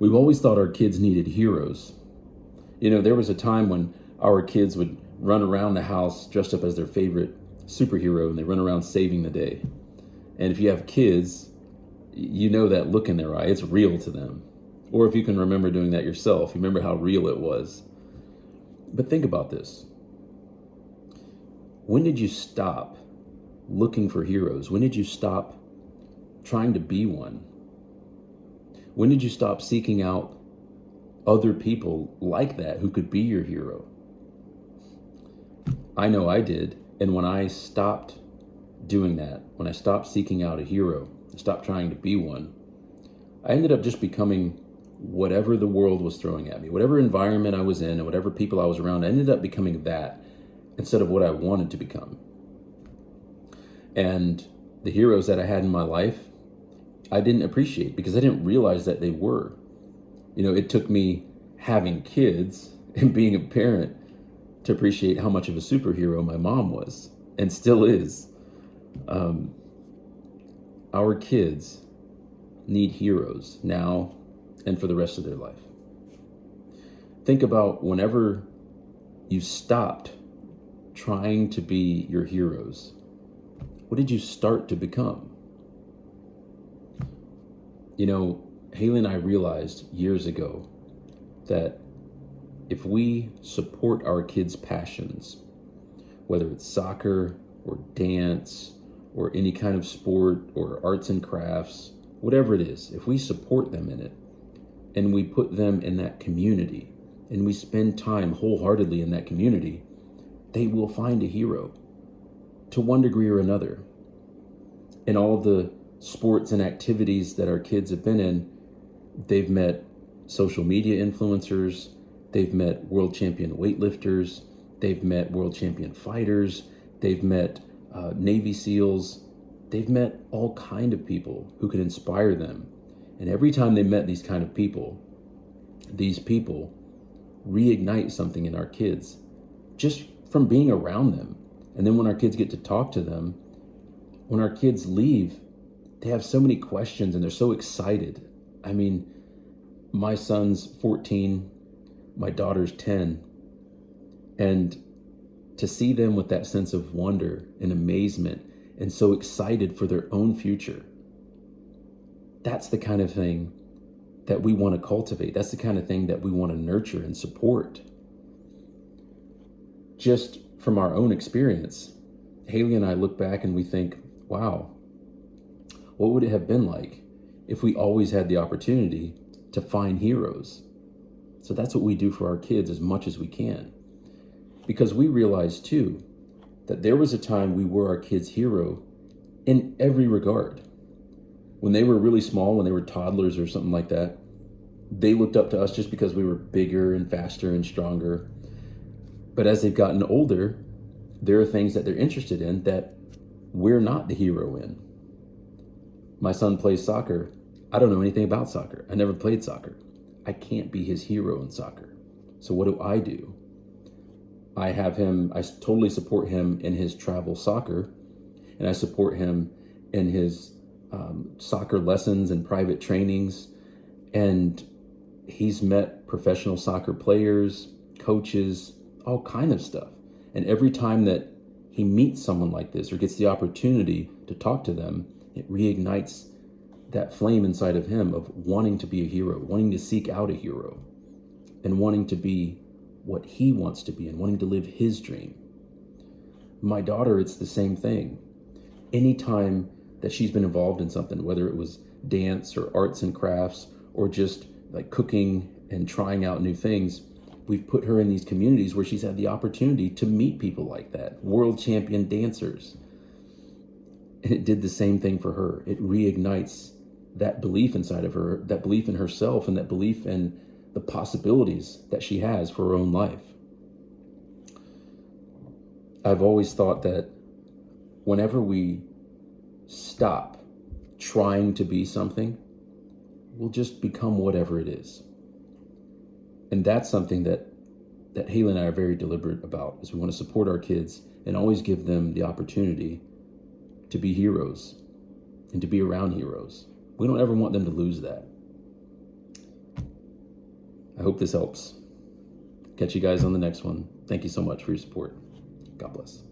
We've always thought our kids needed heroes. There was a time when our kids would run around the house dressed up as their favorite superhero and they run around saving the day. And if you have kids, you know that look in their eye. It's real to them. Or if you can remember doing that yourself, you remember how real it was. But think about this. When did you stop looking for heroes? When did you stop trying to be one? When did you stop seeking out other people like that who could be your hero? I know I did. And when I stopped doing that, when I stopped seeking out a hero, I stopped trying to be one, I ended up just becoming whatever the world was throwing at me, whatever environment I was in and whatever people I was around. I ended up becoming that instead of what I wanted to become. And the heroes that I had in my life, I didn't appreciate because I didn't realize that they were. It took me having kids and being a parent to appreciate how much of a superhero my mom was and still is. Our kids need heroes now and for the rest of their life. Think about whenever you stopped trying to be your heroes. What did you start to become? Haley and I realized years ago that if we support our kids' passions, whether it's soccer or dance or any kind of sport or arts and crafts, whatever it is, if we support them in it and we put them in that community and we spend time wholeheartedly in that community, they will find a hero to one degree or another. In all of the sports and activities that our kids have been in, they've met social media influencers, they've met world champion weightlifters, they've met world champion fighters, they've met Navy SEALs, they've met all kind of people who could inspire them. And every time they met these kind of people, these people reignite something in our kids just from being around them. And then when our kids get to talk to them, when our kids leave, they have so many questions and they're so excited. I mean, my son's 14, my daughter's 10, and to see them with that sense of wonder and amazement and so excited for their own future, that's the kind of thing that we want to cultivate. That's the kind of thing that we want to nurture and support. Just from our own experience, Haley and I look back and we think, wow, what would it have been like if we always had the opportunity to find heroes? So that's what we do for our kids as much as we can. Because we realize too, that there was a time we were our kids' hero in every regard. When they were really small, when they were toddlers or something like that, they looked up to us just because we were bigger and faster and stronger. But as they've gotten older, there are things that they're interested in that we're not the hero in. My son plays soccer. I don't know anything about soccer. I never played soccer. I can't be his hero in soccer. So what do? I totally support him in his travel soccer, and I support him in his soccer lessons and private trainings. And he's met professional soccer players, coaches, all kind of stuff. And every time that he meets someone like this or gets the opportunity to talk to them, it reignites that flame inside of him of wanting to be a hero, wanting to seek out a hero, and wanting to be what he wants to be and wanting to live his dream. My daughter, it's the same thing. Anytime that she's been involved in something, whether it was dance or arts and crafts or just like cooking and trying out new things, we've put her in these communities where she's had the opportunity to meet people like that, world champion dancers. And it did the same thing for her. It reignites that belief inside of her, that belief in herself and that belief in the possibilities that she has for her own life. I've always thought that whenever we stop trying to be something, we'll just become whatever it is. And that's something that Haley and I are very deliberate about, is we want to support our kids and always give them the opportunity to be heroes and to be around heroes. We don't ever want them to lose that. I hope this helps. Catch you guys on the next one. Thank you so much for your support. God bless.